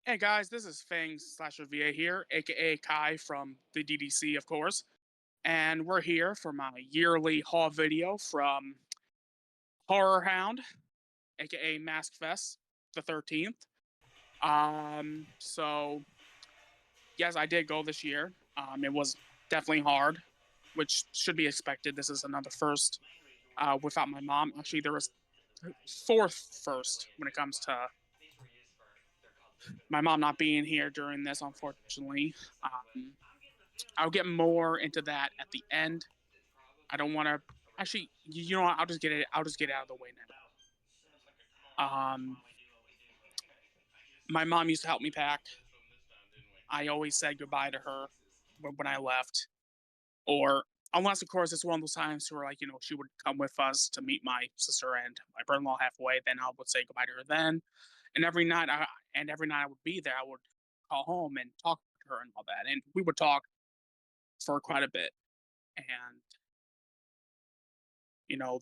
Hey guys, this is Fang/VA here, aka Kai from the DDC, of course, and we're here for my yearly haul video from HorrorHound, aka Mask Fest, the 13th. So yes, I did go this year. It was definitely hard, which should be expected. This is another first without my mom. Actually, there was fourth first when it comes to my mom not being here during this, unfortunately. Um, I'll get more into that at the end. I don't want to actually. You know what? I'll just get it. I'll just get it out of the way now. My mom used to help me pack. I always said goodbye to her when I left, or unless, of course, it's one of those times where, like, she would come with us to meet my sister and my brother-in-law halfway. Then I would say goodbye to her then, and every night I would be there. I would call home and talk to her and all that, and we would talk for quite a bit. And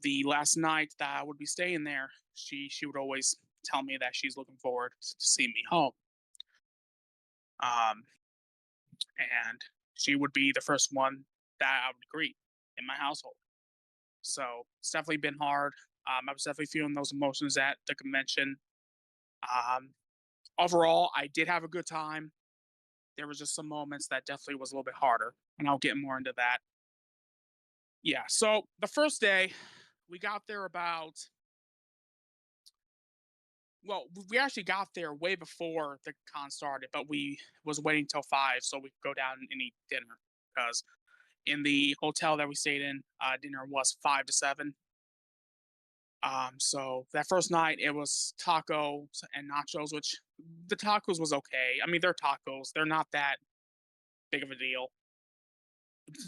the last night that I would be staying there, she would always tell me that she's looking forward to see me home. Um, and she would be the first one that I would greet in my household. So it's definitely been hard. I was definitely feeling those emotions at the convention. Um, Overall, I did have a good time. There was just some moments that definitely was a little bit harder, and I'll get more into that. Yeah. So the first day, we got there about well, we actually got there way before the con started, but we was waiting till 5 so we could go down and eat dinner because in the hotel that we stayed in, dinner was 5 to 7. So that first night it was tacos and nachos, which the tacos was okay. I mean, they're tacos; they're not that big of a deal.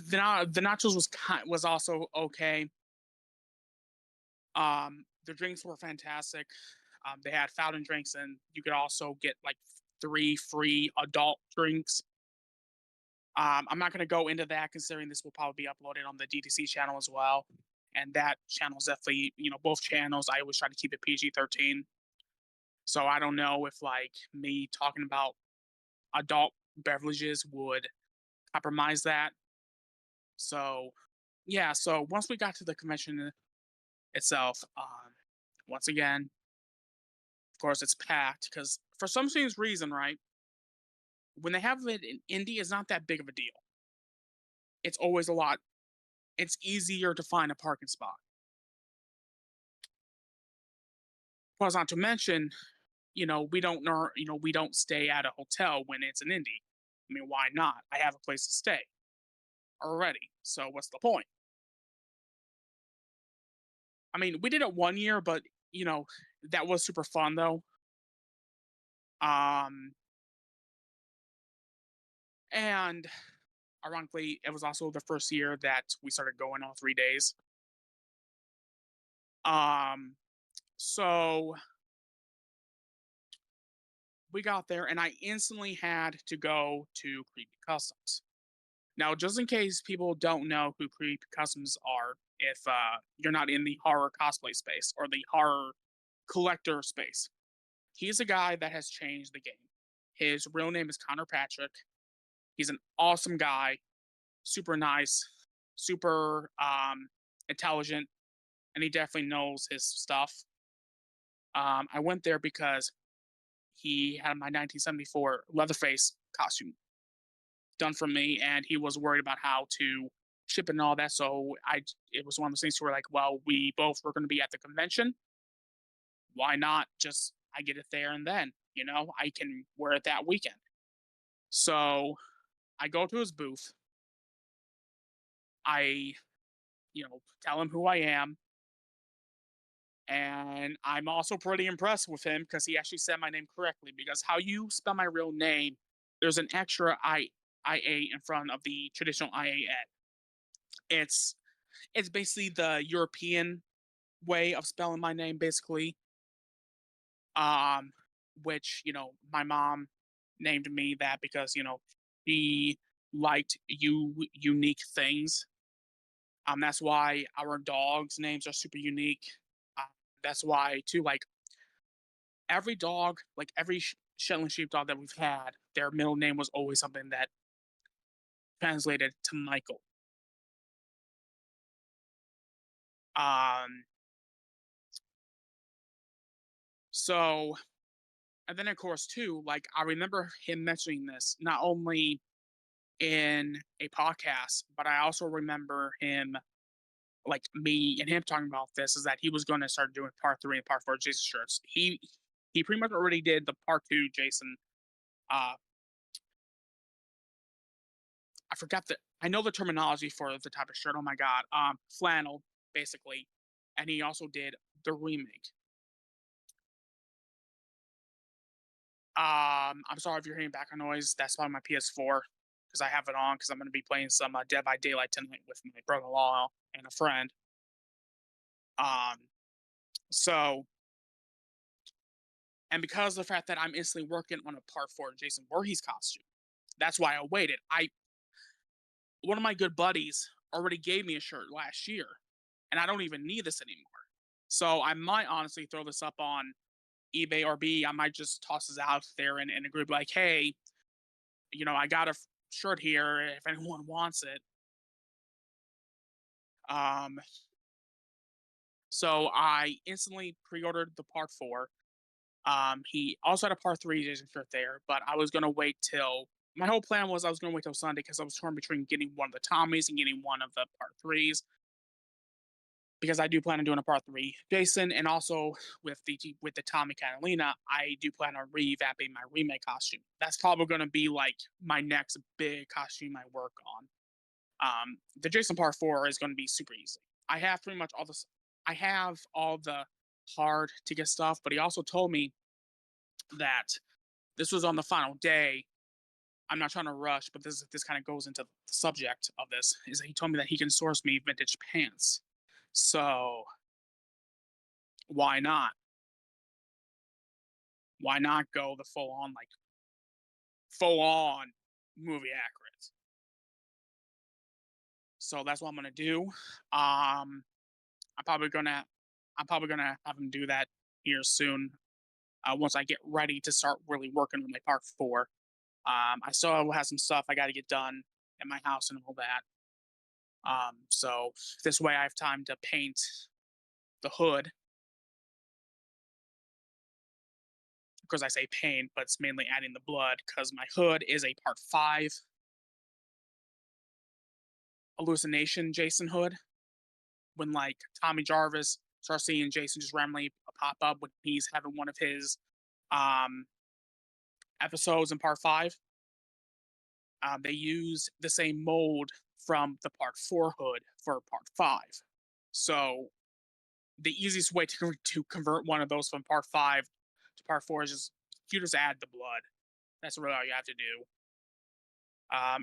The nachos was also okay. The drinks were fantastic. They had fountain drinks, and you could also get like 3 free adult drinks. I'm not going to go into that considering this will probably be uploaded on the DTC channel as well. And that channel is definitely, both channels, I always try to keep it PG-13. So I don't know if like me talking about adult beverages would compromise that. So yeah, so once we got to the convention itself, once again, of course, it's packed because for some strange reason, right? When they have it in Indy, it's not that big of a deal. It's always a lot. It's easier to find a parking spot. Plus, not to mention, we don't stay at a hotel when it's an Indy. I mean, why not? I have a place to stay already. So what's the point? I mean, we did it one year, but you know, that was super fun though. Um, and ironically, it was also the first year that we started going all 3 days. Um, so we got there, and I instantly had to go to Creepy Customs. Now, just in case people don't know who Creepy Customs are, if you're not in the horror cosplay space or the horror collector space, he's a guy that has changed the game. His real name is Connor Patrick. He's an awesome guy, super nice, super intelligent, and he definitely knows his stuff. I went there because he had my 1974 Leatherface costume done for me, and he was worried about how to ship it and all that. So it was one of those things where like, well, we both were going to be at the convention. Why not just I get it there and then, I can wear it that weekend. So I go to his booth. I, tell him who I am. And I'm also pretty impressed with him because he actually said my name correctly. Because how you spell my real name, there's an extra IA in front of the traditional IAN. It's it's basically the European way of spelling my name, basically. Um, which my mom named me that because she liked unique things. That's why our dogs' names are super unique. Uh, that's why too, like every dog, like every Shetland sheepdog that we've had, their middle name was always something that translated to Michael. Um, so, and then of course too, like I remember him mentioning this not only in a podcast, but I also remember him, like me and him talking about this, is that he was going to start doing part three and part four Jason shirts. He pretty much already did the part two Jason. Uh, I forgot the I know the terminology for the type of shirt. Oh my god, flannel basically, and he also did the remake. I'm sorry if you're hearing background noise. That's probably my PS4 because I have it on because I'm going to be playing some Dead by Daylight tonight with my brother-in-law and a friend. Um, so and because of the fact that I'm instantly working on a part four Jason Voorhees costume, that's why I waited. I One of my good buddies already gave me a shirt last year, and I don't even need this anymore. So I might honestly throw this up on eBay or I might just toss this out there in a group like, hey, I got a shirt here if anyone wants it. Um, so I instantly pre-ordered the part four. He also had a part three Jason shirt there, but I was gonna wait till my whole plan was I was gonna wait till Sunday because I was torn between getting one of the Tommies and getting one of the part threes. Because I do plan on doing a part three Jason, and also with the Tommy Catalina, I do plan on revamping my remake costume. That's probably going to be like my next big costume I work on. The Jason Part Four is going to be super easy. I have pretty much all this. I have all the hard to get stuff, but he also told me that this was on the final day. I'm not trying to rush, but this kind of goes into the subject of this. Is that he told me that he can source me vintage pants. So why not? Why not go the full on movie accurate? So that's what I'm gonna do. I'm probably gonna have him do that here soon. Once I get ready to start really working on my part four. I still have some stuff I got to get done at my house and all that. So this way I have time to paint the hood. Because I say paint, but it's mainly adding the blood because my hood is a part five hallucination Jason hood. When like Tommy Jarvis starts seeing Jason just randomly pop up when he's having one of his um episodes in part five. They use the same mold from the part four hood for part five. So the easiest way to convert one of those from part five to part four is just you just add the blood. That's really all you have to do.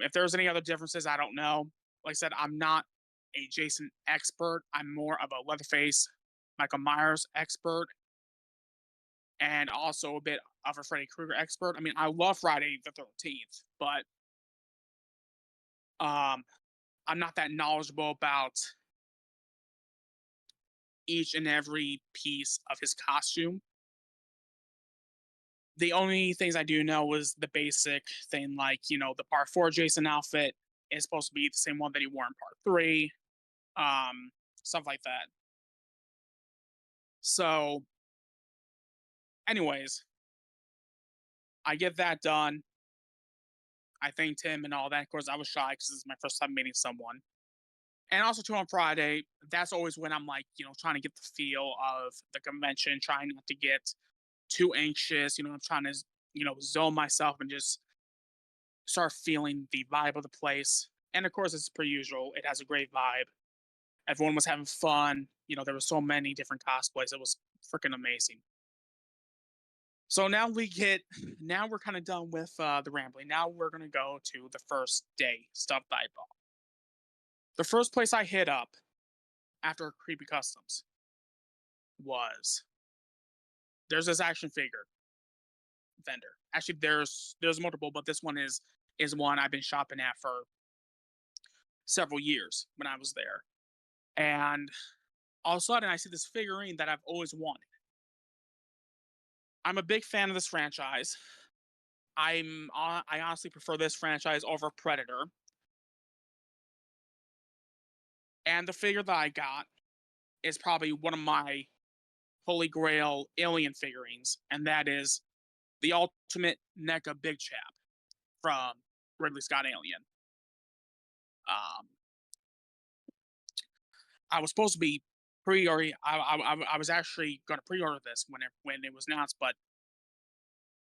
If there's any other differences, I don't know. Like I said, I'm not a Jason expert. I'm more of a Leatherface, Michael Myers expert, and also a bit of a Freddy Krueger expert. I mean, I love Friday the 13th, but um, I'm not that knowledgeable about each and every piece of his costume. The only things I do know is the basic thing, like, the part four Jason outfit is supposed to be the same one that he wore in part three, um, stuff like that. So, anyways, I get that done. I thanked him and all that. Of course, I was shy because this is my first time meeting someone. And also, too, on Friday, that's always when I'm like, trying to get the feel of the convention, trying not to get too anxious. I'm trying to, zone myself and just start feeling the vibe of the place. And of course, it's per usual. It has a great vibe. Everyone was having fun. There were so many different cosplays. It was freaking amazing. So now we're kind of done with the rambling. Now we're going to go to the first day stuff that I bought. The first place I hit up after Creepy Customs was there's this action figure vendor. Actually, there's multiple, but this one is one I've been shopping at for several years when I was there. And all of a sudden, I see this figurine that I've always wanted. I'm a big fan of this franchise. I honestly prefer this franchise over Predator. And the figure that I got is probably one of my holy grail alien figurines, and that is the ultimate NECA Big Chap from Ridley Scott Alien. Um, I was supposed to be pre-order. I was actually going to pre-order this when it was announced, but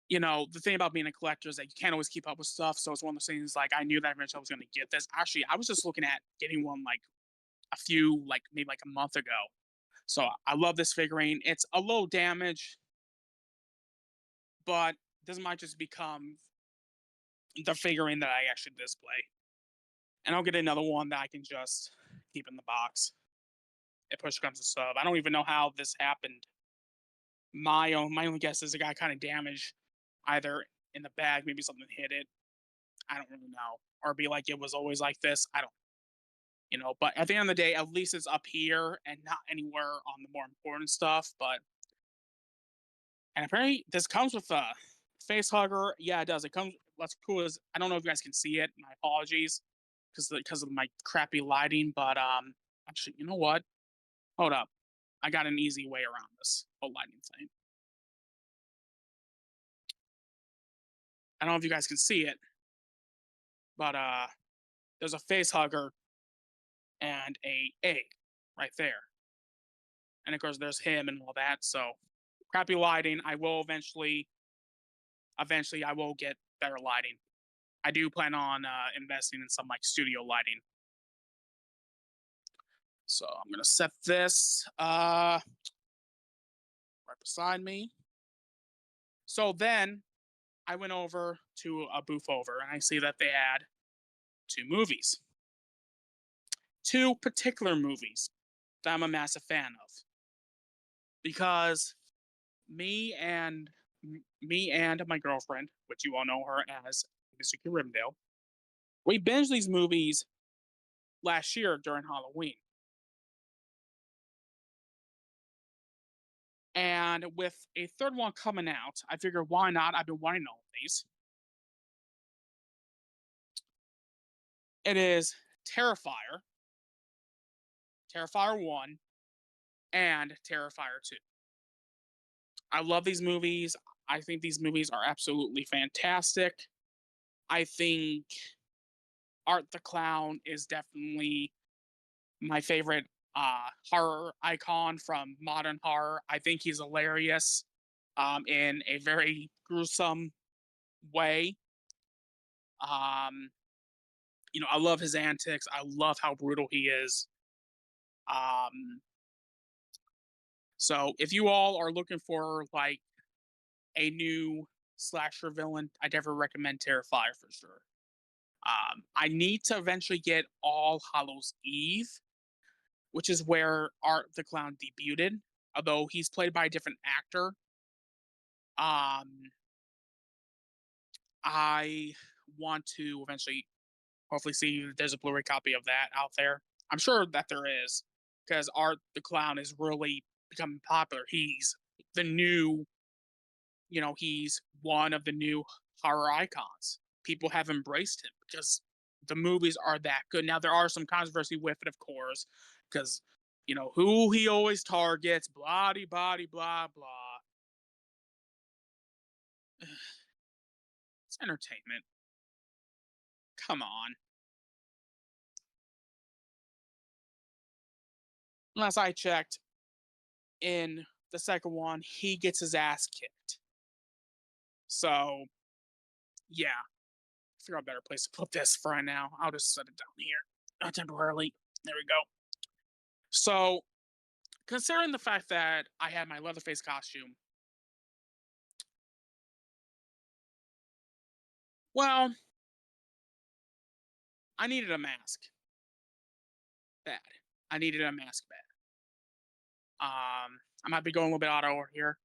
the thing about being a collector is that you can't always keep up with stuff. So it's one of those things like I knew that eventually I was going to get this. Actually, I was just looking at getting one like maybe like a month ago. So I love this figurine. It's a low damage, but this might just become the figurine that I actually display. And I'll get another one that I can just keep in the box if push comes to shove. I don't even know how this happened. My only guess is it got kind of damaged either in the bag, maybe something hit it. I don't really know. Or be like it was always like this. I don't but at the end of the day, at least it's up here and not anywhere on the more important stuff. But and apparently this comes with a face hugger. Yeah, it does. It comes. What's cool is I don't know if you guys can see it. My apologies because of my crappy lighting. But actually, you know what? Hold up. I got an easy way around this whole lighting thing. I don't know if you guys can see it, but there's a face hugger and a egg right there. And of course, there's him and all that. So crappy lighting. I will eventually I will get better lighting. I do plan on investing in some like studio lighting. So I'm gonna set this right beside me. So then I went over to a booth over and I see that they had two movies. Two particular movies that I'm a massive fan of. Because me and me and my girlfriend, which you all know her as Mizuki Rimdale, we binged these movies last year during Halloween. And with a third one coming out, I figured why not? I've been wanting all of these. It is Terrifier, Terrifier 1, and Terrifier 2. I love these movies. I think these movies are absolutely fantastic. I think Art the Clown is definitely my favorite horror icon from modern horror. I think he's hilarious in a very gruesome way. Um, I love his antics. I love how brutal he is. Um, so if you all are looking for like a new slasher villain, I definitely recommend Terrifier for sure. I need to eventually get All Hallows Eve, which is where Art the Clown debuted, although he's played by a different actor. Um, I want to eventually, hopefully, see if there's a Blu-ray copy of that out there. I'm sure that there is, because Art the Clown is really becoming popular. He's the new, he's one of the new horror icons. People have embraced him because the movies are that good. Now there are some controversy with it, of course, because who he always targets, blah blah blah blah. It's entertainment. Come on. Last I checked, in the second one, he gets his ass kicked. So, yeah, I figure out a better place to put this for right now. I'll just set it down here temporarily. There we go. So, considering the fact that I had my Leatherface costume, well, I needed a mask. Bad. I needed a mask bad. I might be going a little bit out of order here.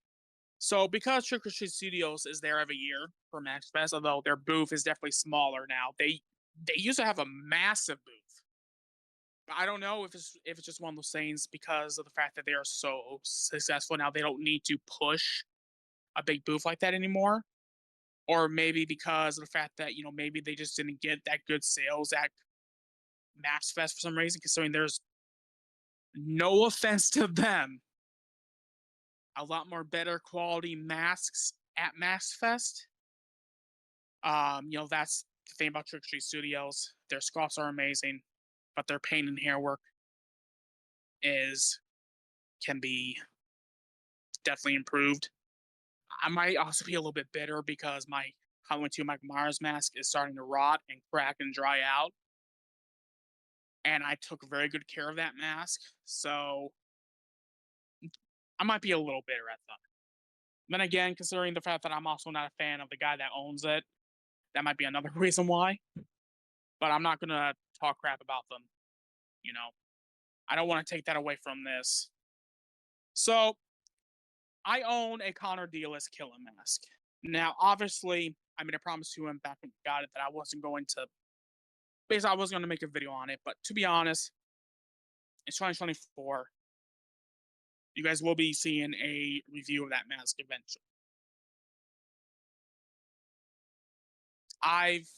So because Trick or Treat Studios is there every year for Max Fest, although their booth is definitely smaller now, they used to have a massive booth. But I don't know if it's just one of those things because of the fact that they are so successful now. They don't need to push a big booth like that anymore. or maybe because of the fact that maybe they just didn't get that good sales at Max Fest for some reason. Considering there's no offense to them, a lot more better quality masks at Max Fest. That's the thing about Trick Street Studios. Their sculpts are amazing, but their paint and hair work is can be definitely improved. I might also be a little bit bitter because my Halloween 2 Mike Myers mask is starting to rot and crack and dry out. And I took very good care of that mask. So I might be a little bitter at them. Then again, considering the fact that I'm also not a fan of the guy that owns it, that might be another reason why. But I'm not going to talk crap about them. You know, I don't want to take that away from this. So I own a Connor Dealess Killing mask. Now, obviously, I made a promise to him back when he got it that I wasn't going to. Basically, I was going to make a video on it, but to be honest, it's 2024. You guys will be seeing a review of that mask eventually. I've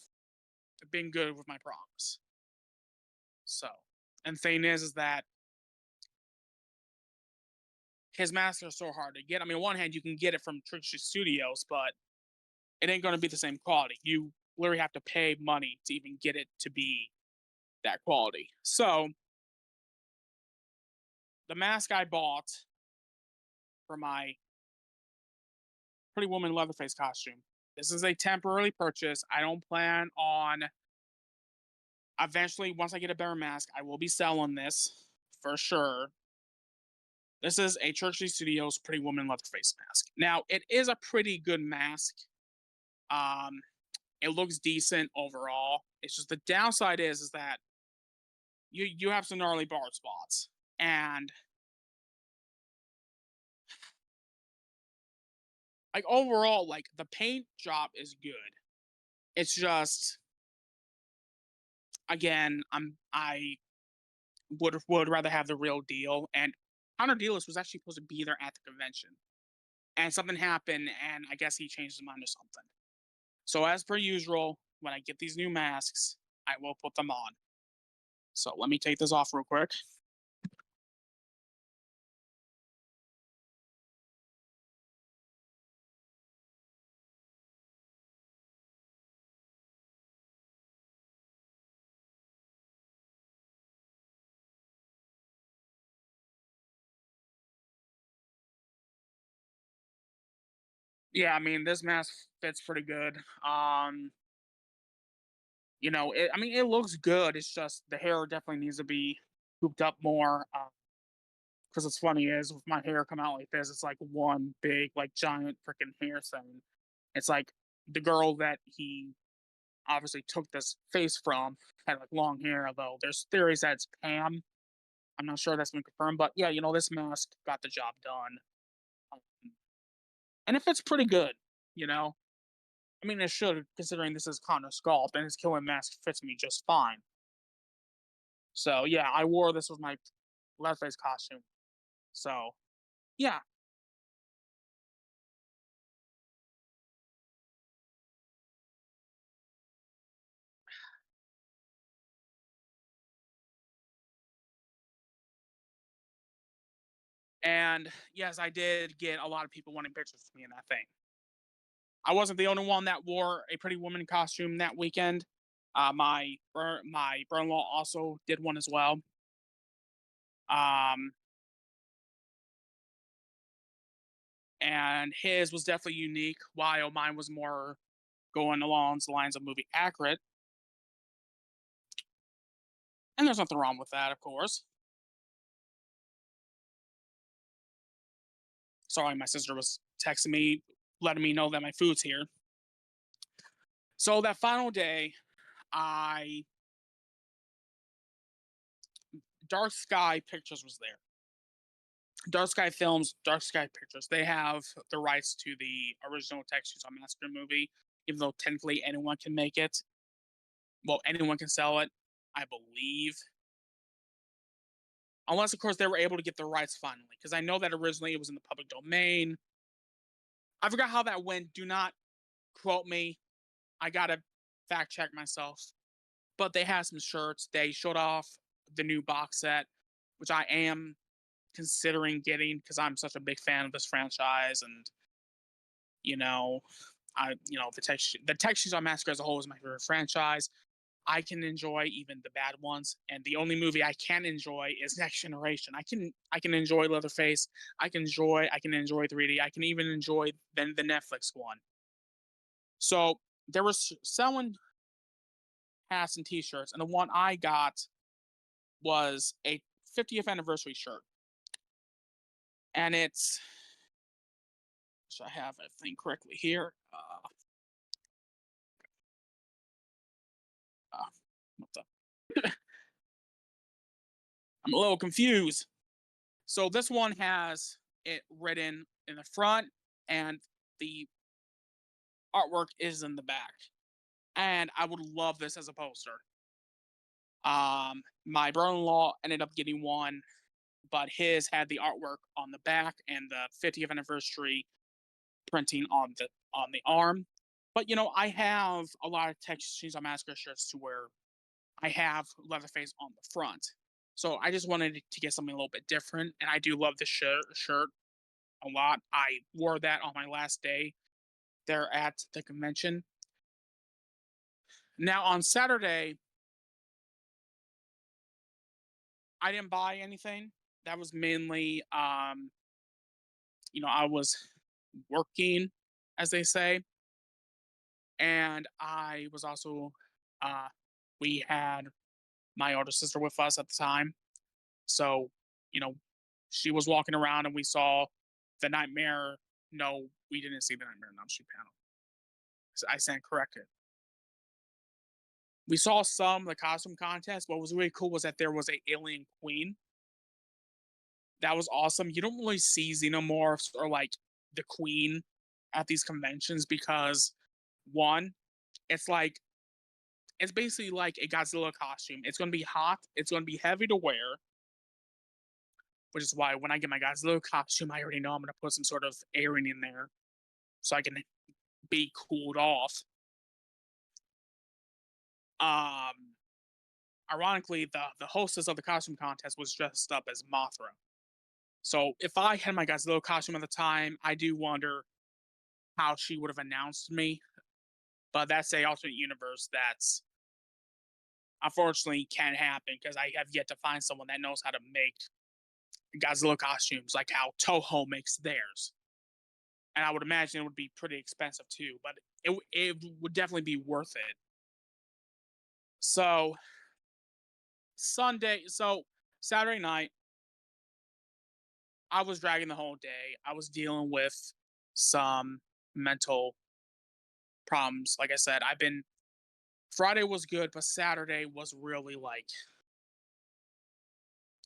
been good with my promise. So, and the thing is that his masks are so hard to get. I mean, on one hand, you can get it from Trick Street Studios, but it ain't going to be the same quality. You literally have to pay money to even get it to be that quality. So, the mask I bought for my Pretty Woman Leatherface costume, this is a temporary purchase. I don't plan on. Eventually, once I get a better mask, I will be selling this for sure. This is a Church Street Studios Pretty Woman Leatherface mask. Now, it is a pretty good mask. It looks decent overall. It's just the downside is that you have some gnarly bar spots, and like overall, like the paint job is good. It's just, again, I would rather have the real deal. And Hunter Dealers was actually supposed to be there at the convention, and something happened, and I guess he changed his mind or something. So as per usual, when I get these new masks, I will put them on. So let me take this off real quick. Yeah, I mean this mask fits pretty good. I mean it looks good. It's just the hair definitely needs to be hooped up more. Because what's funny is with my hair come out like this, it's like one big, like giant freaking hair thing. It's like the girl that he obviously took this face from had like long hair, although there's theories that it's Pam. I'm not sure that's been confirmed, but yeah, this mask got the job done. Um, and it fits pretty good, you know? I mean, it should, considering this is Connor's sculpt, and his killing mask fits me just fine. So yeah, I wore this with my Leatherface costume. So yeah, and yes, I did get a lot of people wanting pictures of me in that thing. I wasn't the only one that wore a Pretty Woman costume that weekend. My brother-in-law also did one as well. Um, and his was definitely unique, while mine was more going along the lines of movie accurate. And there's nothing wrong with that, of course. Sorry, my sister was texting me, letting me know that my food's here. So that final day, I Dark Sky Pictures was there. Dark Sky Films, Dark Sky Pictures. They have the rights to the original Texas Chainsaw Massacre movie, even though technically anyone can make it. Well, anyone can sell it, I believe. Unless, of course, they were able to get the rights finally, because I know that originally it was in the public domain. I forgot how that went. Do not quote me. I gotta fact check myself. But they had some shirts. They showed off the new box set, which I am considering getting because I'm such a big fan of this franchise. And you know, the Texas Chainsaw Massacre as a whole is my favorite franchise. I can enjoy even the bad ones, and the only movie I can enjoy is Next Generation. I can enjoy Leatherface. I can enjoy 3D. I can even enjoy the Netflix one. So there was someone hats and T-shirts, and the one I got was a 50th anniversary shirt, and it's. So I have everything correctly here. What the? I'm a little confused. So this one has it written in the front, and the artwork is in the back. And I would love this as a poster. My brother-in-law ended up getting one, but his had the artwork on the back and the 50th anniversary printing on the arm. But I have a lot of Texas Chainsaw Massacre shirts to where I have Leatherface on the front. So I just wanted to get something a little bit different, and I do love this shirt a lot. I wore that on my last day there at the convention. Now on Saturday, I didn't buy anything. That was mainly, I was working, as they say, and I was also, we had my older sister with us at the time, so you know, she was walking around, and we saw the Nightmare. No, we didn't see the Nightmare on Elm Street panel. I stand corrected. We saw some of the costume contest. What was really cool was that there was a alien queen. That was awesome. You don't really see xenomorphs or like the queen at these conventions because one, it's like it's basically like a Godzilla costume. It's going to be hot. It's going to be heavy to wear, which is why when I get my Godzilla costume, I already know I'm going to put some sort of airing in there so I can be cooled off. Um, Ironically, the hostess of the costume contest was dressed up as Mothra. So if I had my Godzilla costume at the time, I do wonder how she would have announced me. But that's a alternate universe that's unfortunately can't happen because I have yet to find someone that knows how to make Godzilla costumes like how Toho makes theirs. And I would imagine it would be pretty expensive too, but it would definitely be worth it. So Saturday night, I was dragging the whole day. I was dealing with some mental problems. Like I said, Friday was good, but Saturday was really like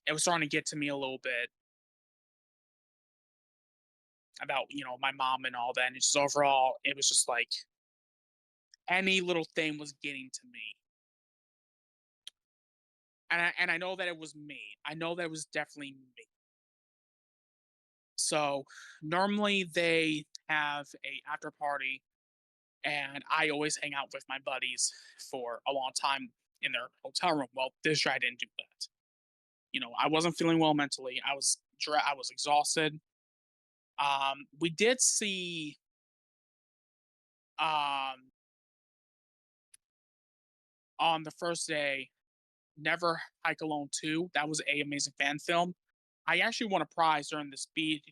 it was starting to get to me a little bit about my mom and all that. And just overall, it was just like any little thing was getting to me. And I know that it was me. I know that it was definitely me. So normally they have a after party, and I always hang out with my buddies for a long time in their hotel room. Well, this year I didn't do that. I wasn't feeling well mentally. I was exhausted. We did see um on the first day Never Hike Alone 2. That was a amazing fan film. I actually won a prize during the speed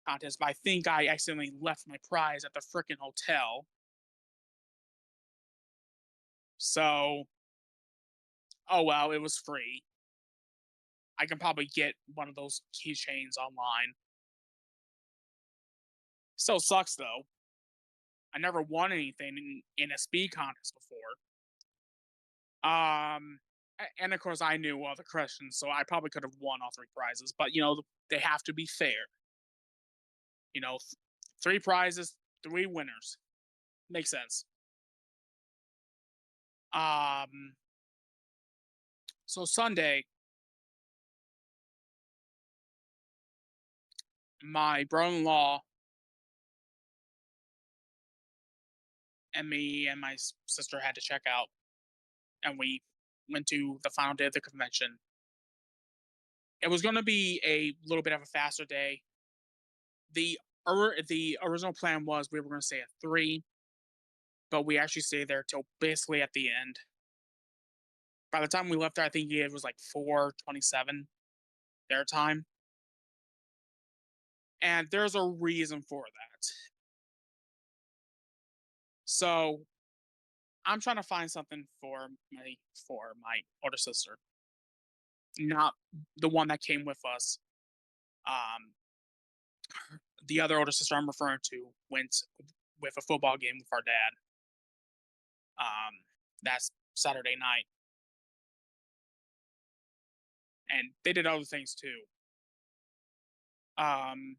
contest, but I think I accidentally left my prize at the freaking hotel. So, oh well, it was free. I can probably get one of those keychains online. Still sucks though. I never won anything in a speed contest before. Um, and of course, I knew all the questions, so I probably could have won all three prizes. But they have to be fair. You know, three prizes, three winners. Makes sense. Um, so Sunday, my brother-in-law and me and my sister had to check out, and we went to the final day of the convention. It was going to be a little bit of a faster day. The original plan was we were going to stay at 3, but we actually stayed there till basically at the end. By the time we left there, I think it was like 4:27 their time, and there's a reason for that. So I'm trying to find something for my older sister, not the one that came with us. Um, the other older sister I'm referring to went with a football game with our dad. That's Saturday night, and they did other things too. Um,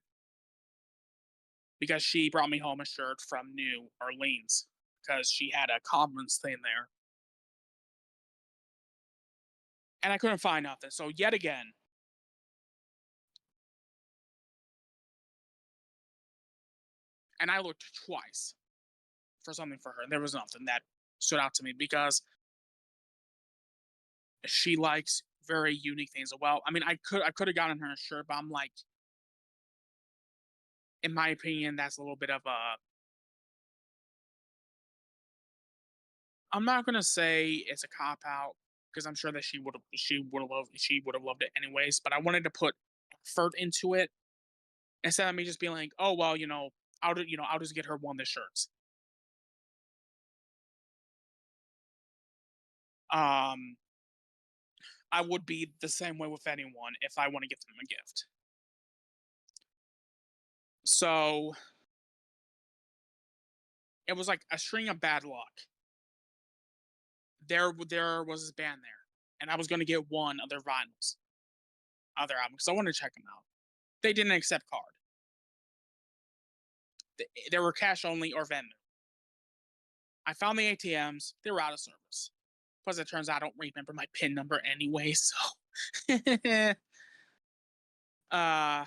because she brought me home a shirt from New Orleans because she had a conference thing there, and I couldn't find nothing. So yet again, and I looked twice for something for her, and there was nothing that stood out to me because she likes very unique things. Well, I mean, I could have gotten her a shirt, but I'm like, in my opinion, that's a little bit of a. I'm not gonna say it's a cop out because I'm sure that she would have loved it anyways. But I wanted to put effort into it instead of me just being like, oh well, I'll just get her one of the shirts. Um, I would be the same way with anyone if I want to get them a gift. So it was like a string of bad luck. There was this band there, and I was going to get one of their vinyls, other album, because I wanted to check them out. They didn't accept card. They were cash only or Venmo. I found the ATMs. They were out of service. Plus, it turns out I don't remember my PIN number anyway, so. uh,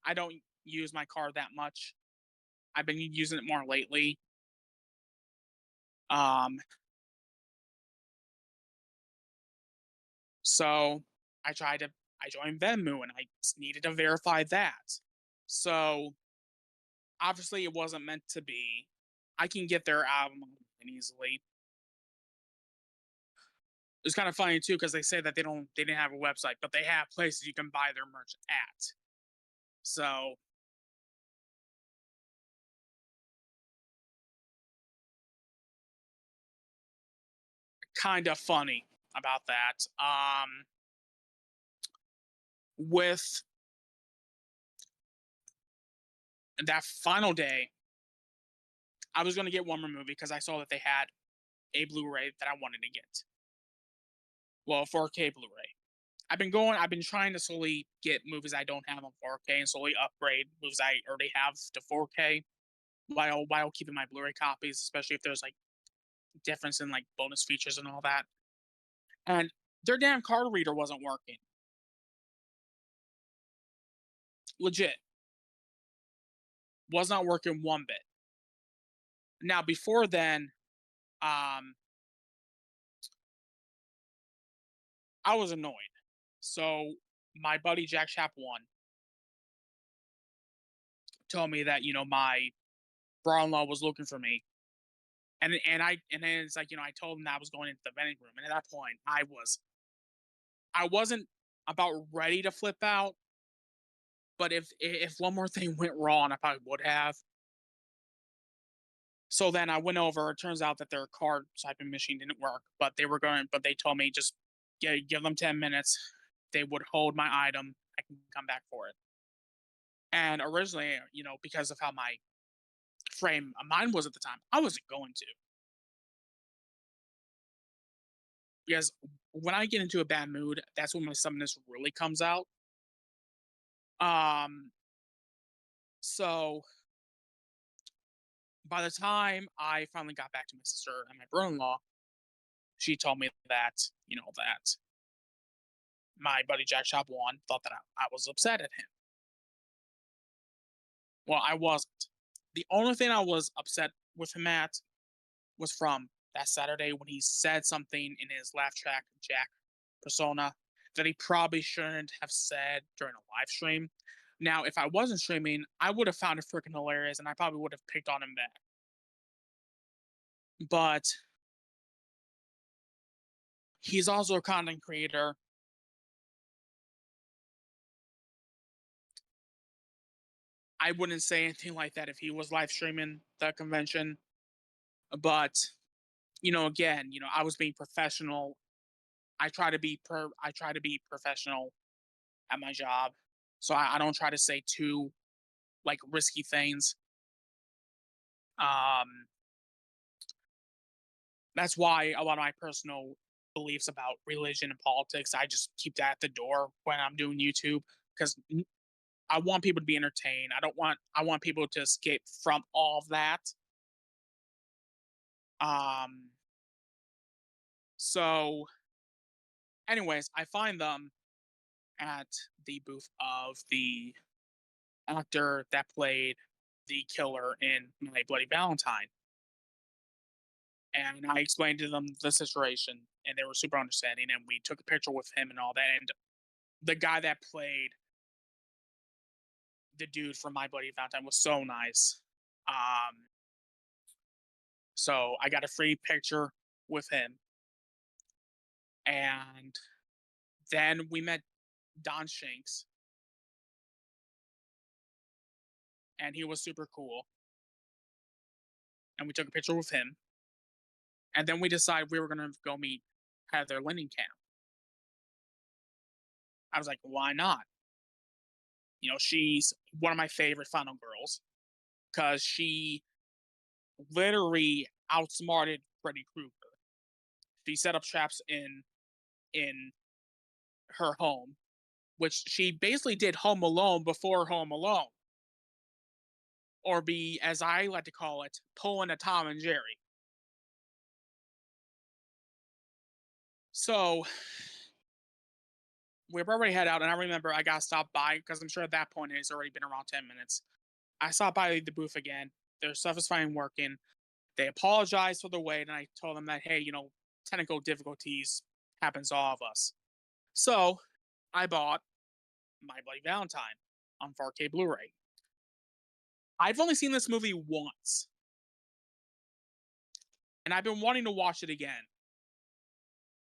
I don't use my card that much. I've been using it more lately. Um, so I joined Venmo and I needed to verify that. So obviously it wasn't meant to be. I can get their album easily. It's kind of funny too because they say that they didn't have a website, but they have places you can buy their merch at. So kind of funny about that. With that final day, I was going to get one more movie because I saw that they had a Blu-ray that I wanted to get. Well, 4K Blu-ray. I've been trying to slowly get movies I don't have on 4K and slowly upgrade movies I already have to 4K while keeping my Blu-ray copies, especially if there's like difference in like bonus features and all that. And their damn card reader wasn't working. Legit. Was not working one bit. Now before then, um, I was annoyed. So my buddy Jack Chap One told me that my brother-in-law was looking for me, and then it's like I told him that I was going into the vending room, and at that point I wasn't about ready to flip out, but if one more thing went wrong, I probably would have. So then I went over. It turns out that their card typing machine didn't work, but they told me just give them 10 minutes. They would hold my item. I can come back for it. And originally, because of how my frame of mind was at the time, I wasn't going to because when I get into a bad mood, that's when my summonness really comes out. Um, so by the time I finally got back to my sister and my brother-in-law, she told me that my buddy Jack Shop thought that I was upset at him. Well, I wasn't. The only thing I was upset with him at was from that Saturday when he said something in his laugh track Jack persona that he probably shouldn't have said during a live stream. Now, if I wasn't streaming, I would have found it freaking hilarious and I probably would have picked on him back. But he's also a content creator. I wouldn't say anything like that if he was live streaming the convention. But, again, I was being professional. I try to be professional at my job. So I don't try to say too like risky things. Um that's why a lot of my personal beliefs about religion and politics, I just keep that at the door when I'm doing YouTube because I want people to be entertained. I want people to escape from all of that. Um so anyways, I find them at the booth of the actor that played the killer in My Bloody Valentine. And I explained to them the situation, and they were super understanding. And we took a picture with him and all that. And the guy that played the dude from My Bloody Valentine was so nice. Um, so I got a free picture with him, and then we met Don Shanks, and he was super cool. And we took a picture with him, and then we decided we were gonna go meet Heather Camp. I was like, why not? She's one of my favorite Final Girls because she literally outsmarted Freddy Krueger. She set up traps in her home, which she basically did Home Alone before Home Alone, or be as I like to call it, pulling a Tom and Jerry. So we were already head out, and I remember I got stopped by because I'm sure at that point it's already been around 10 minutes. I stopped by the booth again. Their stuff is fine working. They apologized for the wait, and I told them that, hey, technical difficulties happens to all of us. So I bought My Bloody Valentine on 4K Blu-ray. I've only seen this movie once, and I've been wanting to watch it again.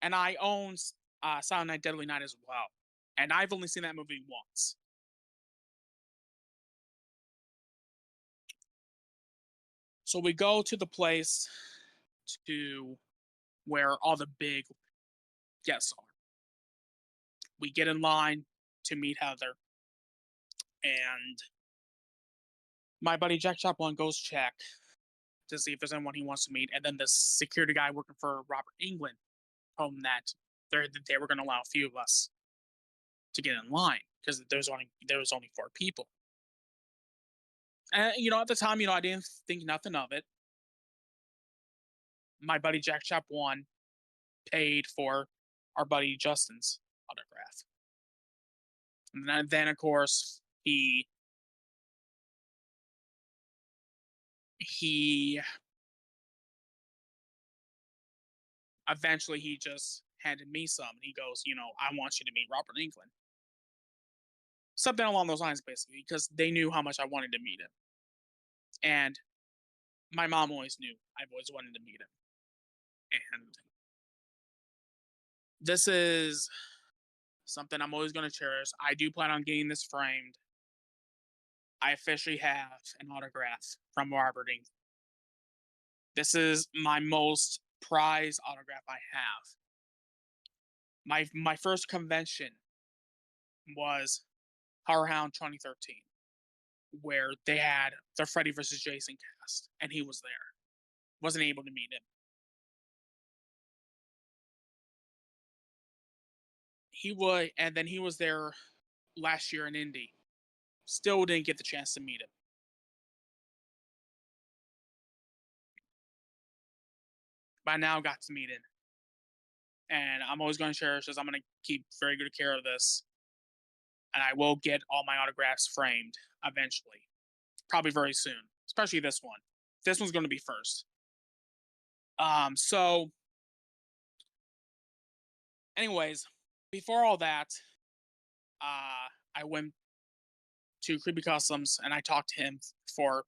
And I own Silent Night, Deadly Night as well, and I've only seen that movie once. So we go to the place to where all the big guests are. We get in line to meet Heather, and my buddy Jack Chaplin goes check to see if there's anyone he wants to meet, and then the security guy working for Robert England told him that they were going to allow a few of us to get in line because there was only 4 people. And at the time, I didn't think nothing of it. My buddy Jack Chaplin paid for our buddy Justin's autograph, and then of course he eventually he just handed me some, and he goes, I want you to meet Robert England. Something along those lines, basically, because they knew how much I wanted to meet him. And my mom always knew I've always wanted to meet him. And this is something I'm always going to cherish. I do plan on getting this framed. I officially have an autograph from Robert England. This is my most prized autograph I have. My first convention was HorrorHound 2013, where they had the Freddy vs. Jason cast, and he was there. Wasn't able to meet him. And then he was there last year in Indy. Still didn't get the chance to meet him. But I now got to meet him. And I'm always going to cherish this. I'm going to keep very good care of this. And I will get all my autographs framed eventually. Probably very soon. especially this one. This one's going to be first. So, anyways, before all that, I went to Creepy Customs and I talked to him for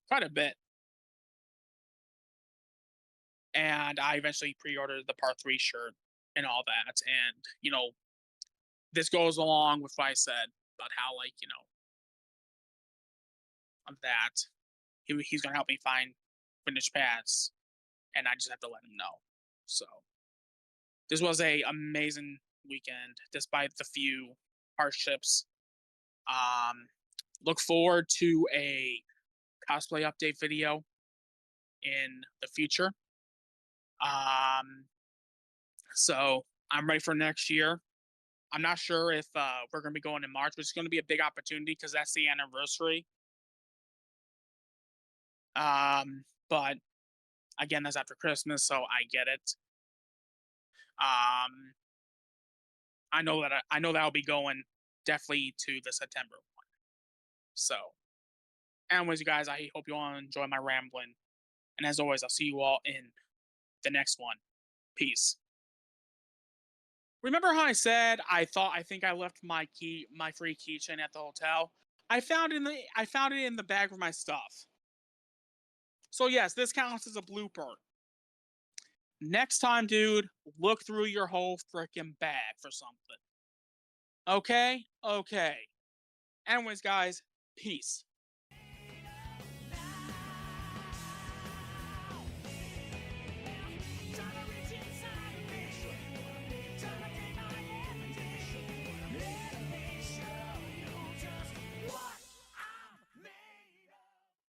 quite a bit. And I eventually pre-ordered the Part 3 shirt and all that. And, this goes along with what I said about how, like, that he's going to help me find finished paths. And I just have to let him know. So, this was a amazing weekend, despite the few hardships. Look forward to a cosplay update video in the future. So I'm ready for next year. I'm not sure if we're going to be going in March, which is going to be a big opportunity because that's the anniversary. But again, that's after Christmas, so I get it. I know that I'll be going definitely to the September one. So, anyways, you guys, I hope you all enjoy my rambling. And as always, I'll see you all in the next one. Peace. Remember how I said I think I left my free keychain at the hotel? I found it in the bag of my stuff. So yes, this counts as a blooper. Next time, dude, look through your whole freaking bag for something. Okay? Okay. Anyways, guys, peace.